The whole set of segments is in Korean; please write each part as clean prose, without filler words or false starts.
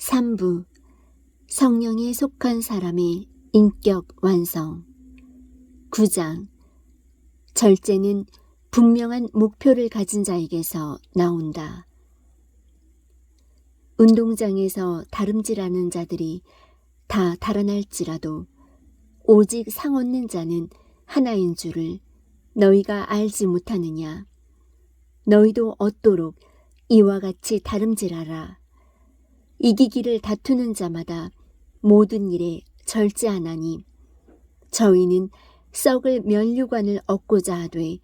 3부 성령에 속한 사람의 인격 완성. 9장 절제는 분명한 목표를 가진 자에게서 나온다. 운동장에서 다름질하는 자들이 다 달아날지라도 오직 상 얻는 자는 하나인 줄을 너희가 알지 못하느냐. 너희도 얻도록 이와 같이 다름질하라. 이기기를 다투는 자마다 모든 일에 절제하나니 저희는 썩을 면류관을 얻고자 하되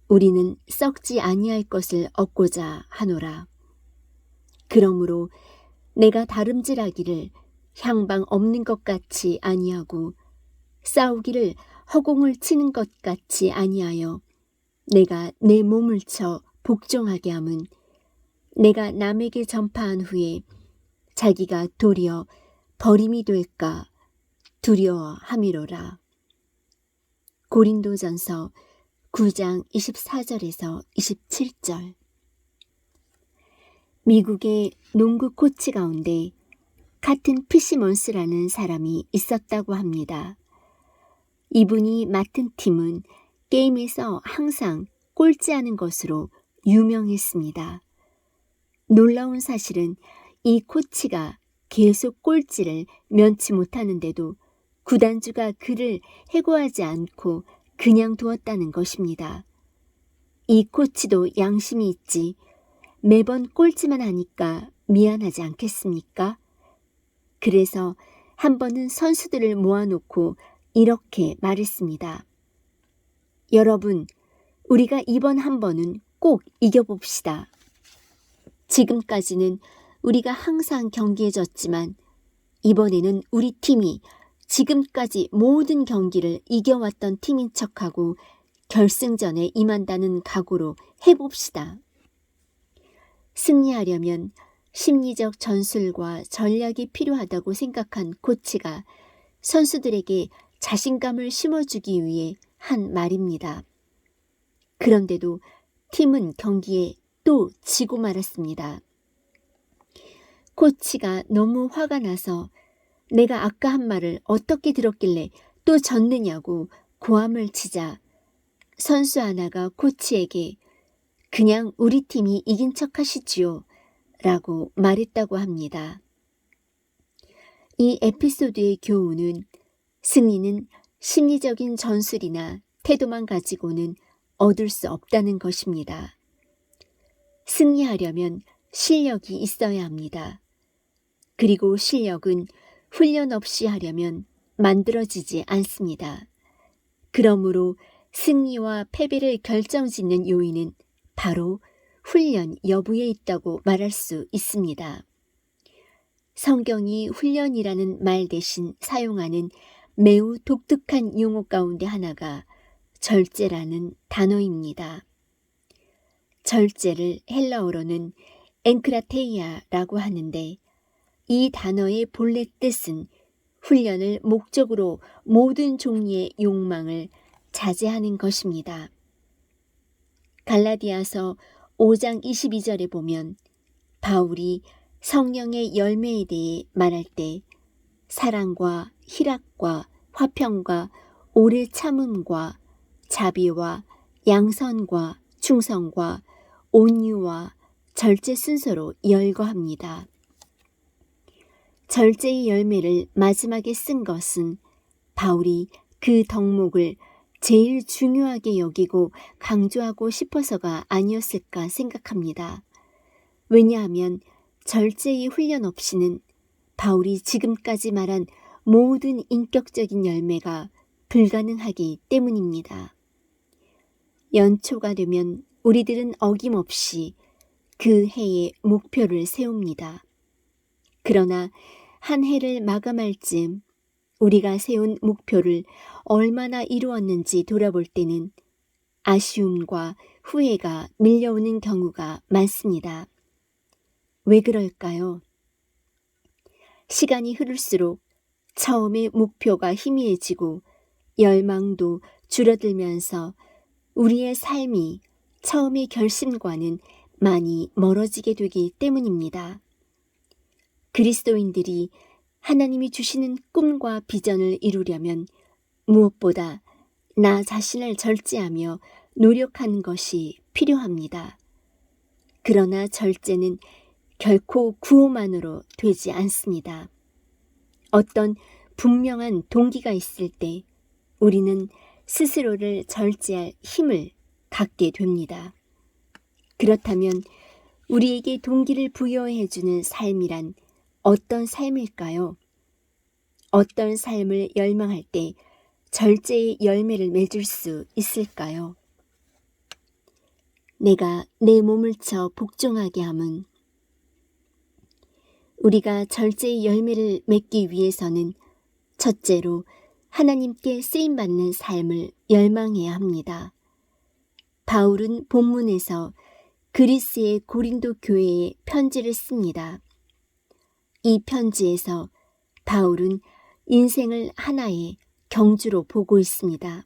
우리는 썩지 아니할 것을 얻고자 하노라. 그러므로 내가 다름질하기를 향방 없는 것 같이 아니하고 싸우기를 허공을 치는 것 같이 아니하여 내가 내 몸을 쳐 복종하게 함은 내가 남에게 전파한 후에 자기가 도리어 버림이 될까 두려워함이로라. 고린도전서 9장 24절에서 27절. 미국의 농구 코치 가운데 카튼 피시먼스라는 사람이 있었다고 합니다. 이분이 맡은 팀은 게임에서 항상 꼴찌하는 것으로 유명했습니다. 놀라운 사실은 이 코치가 계속 꼴찌를 면치 못하는데도 구단주가 그를 해고하지 않고 그냥 두었다는 것입니다. 이 코치도 양심이 있지 매번 꼴찌만 하니까 미안하지 않겠습니까? 그래서 한 번은 선수들을 모아놓고 이렇게 말했습니다. 여러분, 우리가 이번 한 번은 꼭 이겨봅시다. 지금까지는 우리가 항상 경기에 졌지만 이번에는 우리 팀이 지금까지 모든 경기를 이겨왔던 팀인 척하고 결승전에 임한다는 각오로 해봅시다. 승리하려면 심리적 전술과 전략이 필요하다고 생각한 코치가 선수들에게 자신감을 심어주기 위해 한 말입니다. 그런데도 팀은 경기에 또 지고 말았습니다. 코치가 너무 화가 나서 내가 아까 한 말을 어떻게 들었길래 또 졌느냐고 고함을 치자 선수 하나가 코치에게 그냥 우리 팀이 이긴 척 하시지요 라고 말했다고 합니다. 이 에피소드의 교훈은 승리는 심리적인 전술이나 태도만 가지고는 얻을 수 없다는 것입니다. 승리하려면 실력이 있어야 합니다. 그리고 실력은 훈련 없이 하려면 만들어지지 않습니다. 그러므로 승리와 패배를 결정짓는 요인은 바로 훈련 여부에 있다고 말할 수 있습니다. 성경이 훈련이라는 말 대신 사용하는 매우 독특한 용어 가운데 하나가 절제라는 단어입니다. 절제를 헬라어로는 엔크라테이아라고 하는데 이 단어의 본래 뜻은 훈련을 목적으로 모든 종류의 욕망을 자제하는 것입니다. 갈라디아서 5장 22절에 보면 바울이 성령의 열매에 대해 말할 때 사랑과 희락과 화평과 오래 참음과 자비와 양선과 충성과 온유와 절제 순서로 열거합니다. 절제의 열매를 마지막에 쓴 것은 바울이 그 덕목을 제일 중요하게 여기고 강조하고 싶어서가 아니었을까 생각합니다. 왜냐하면 절제의 훈련 없이는 바울이 지금까지 말한 모든 인격적인 열매가 불가능하기 때문입니다. 연초가 되면 우리들은 어김없이 그 해의 목표를 세웁니다. 그러나 한 해를 마감할 즈음 우리가 세운 목표를 얼마나 이루었는지 돌아볼 때는 아쉬움과 후회가 밀려오는 경우가 많습니다. 왜 그럴까요? 시간이 흐를수록 처음의 목표가 희미해지고 열망도 줄어들면서 우리의 삶이 처음의 결심과는 많이 멀어지게 되기 때문입니다. 그리스도인들이 하나님이 주시는 꿈과 비전을 이루려면 무엇보다 나 자신을 절제하며 노력하는 것이 필요합니다. 그러나 절제는 결코 구호만으로 되지 않습니다. 어떤 분명한 동기가 있을 때 우리는 스스로를 절제할 힘을 갖게 됩니다. 그렇다면 우리에게 동기를 부여해주는 삶이란 어떤 삶일까요? 어떤 삶을 열망할 때 절제의 열매를 맺을 수 있을까요? 내가 내 몸을 쳐 복종하게 함은 우리가 절제의 열매를 맺기 위해서는 첫째로 하나님께 쓰임받는 삶을 열망해야 합니다. 바울은 본문에서 그리스의 고린도 교회에 편지를 씁니다. 이 편지에서 바울은 인생을 하나의 경주로 보고 있습니다.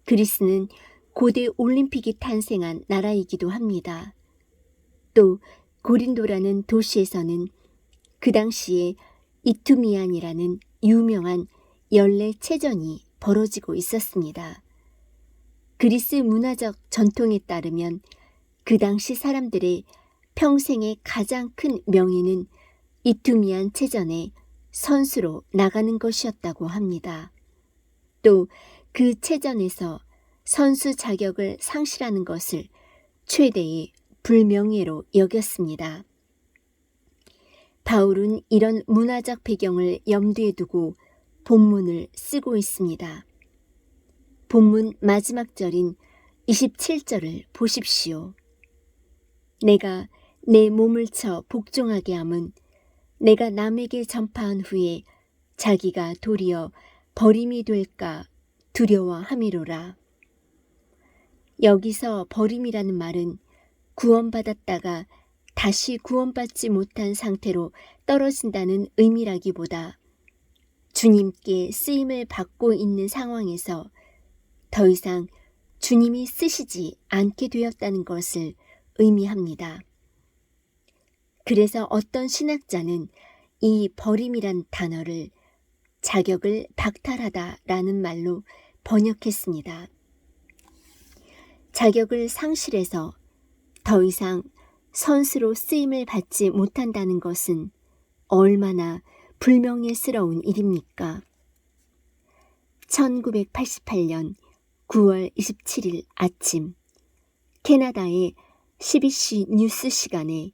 그리스는 고대 올림픽이 탄생한 나라이기도 합니다. 또 고린도라는 도시에서는 그 당시에 이투미안이라는 유명한 연례체전이 벌어지고 있었습니다. 그리스 문화적 전통에 따르면 그 당시 사람들의 평생의 가장 큰 명예는 이투미안 체전에 선수로 나가는 것이었다고 합니다. 또 그 체전에서 선수 자격을 상실하는 것을 최대의 불명예로 여겼습니다. 바울은 이런 문화적 배경을 염두에 두고 본문을 쓰고 있습니다. 본문 마지막 절인 27절을 보십시오. 내가 내 몸을 쳐 복종하게 함은 내가 남에게 전파한 후에 자기가 도리어 버림이 될까 두려워함이로라. 여기서 버림이라는 말은 구원받았다가 다시 구원받지 못한 상태로 떨어진다는 의미라기보다 주님께 쓰임을 받고 있는 상황에서 더 이상 주님이 쓰시지 않게 되었다는 것을 의미합니다. 그래서 어떤 신학자는 이 버림이란 단어를 자격을 박탈하다라는 말로 번역했습니다. 자격을 상실해서 더 이상 선수로 쓰임을 받지 못한다는 것은 얼마나 불명예스러운 일입니까? 1988년 9월 27일 아침 캐나다의 CBC 뉴스 시간에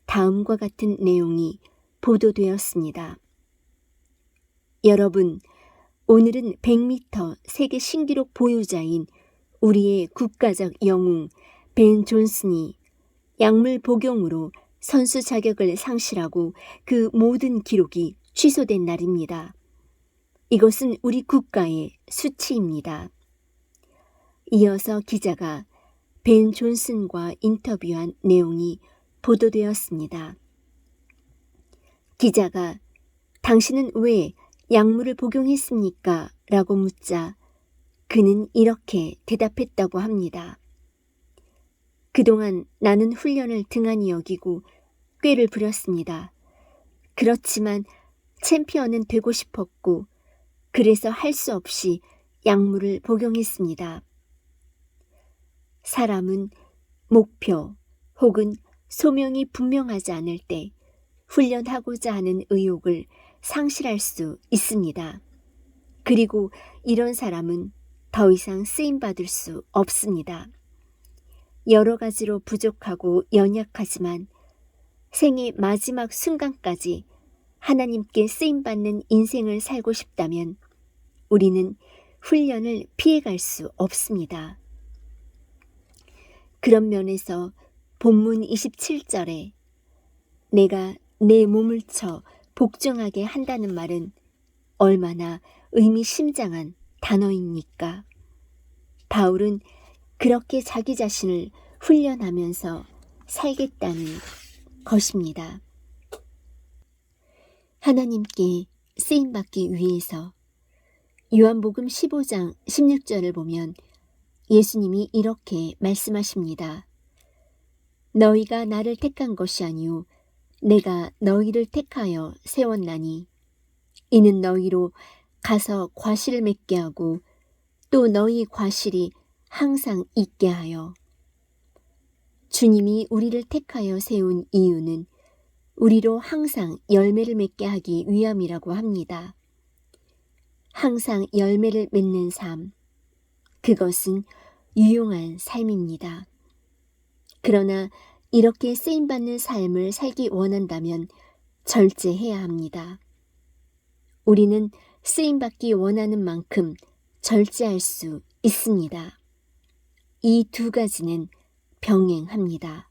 다음과 같은 내용이 보도되었습니다. 여러분, 오늘은 100m 세계 신기록 보유자인 우리의 국가적 영웅 벤 존슨이 약물 복용으로 선수 자격을 상실하고 그 모든 기록이 취소된 날입니다. 이것은 우리 국가의 수치입니다. 이어서 기자가 벤 존슨과 인터뷰한 내용이 보도되었습니다. 기자가 당신은 왜 약물을 복용했습니까? 라고 묻자 그는 이렇게 대답했다고 합니다. 그동안 나는 훈련을 등한히 여기고 꾀를 부렸습니다. 그렇지만 챔피언은 되고 싶었고 그래서 할 수 없이 약물을 복용했습니다. 사람은 목표 혹은 소명이 분명하지 않을 때 훈련하고자 하는 의욕을 상실할 수 있습니다. 그리고 이런 사람은 더 이상 쓰임받을 수 없습니다. 여러 가지로 부족하고 연약하지만 생의 마지막 순간까지 하나님께 쓰임받는 인생을 살고 싶다면 우리는 훈련을 피해갈 수 없습니다. 그런 면에서 본문 27절에 내가 내 몸을 쳐 복종하게 한다는 말은 얼마나 의미심장한 단어입니까? 바울은 그렇게 자기 자신을 훈련하면서 살겠다는 것입니다. 하나님께 쓰임받기 위해서 요한복음 15장 16절을 보면 예수님이 이렇게 말씀하십니다. 너희가 나를 택한 것이 아니요 내가 너희를 택하여 세웠나니 이는 너희로 가서 과실을 맺게 하고 또 너희 과실이 항상 있게 하여. 주님이 우리를 택하여 세운 이유는 우리로 항상 열매를 맺게 하기 위함이라고 합니다. 항상 열매를 맺는 삶, 그것은 유용한 삶입니다. 그러나 이렇게 쓰임받는 삶을 살기 원한다면 절제해야 합니다. 우리는 쓰임받기 원하는 만큼 절제할 수 있습니다. 이 두 가지는 병행합니다.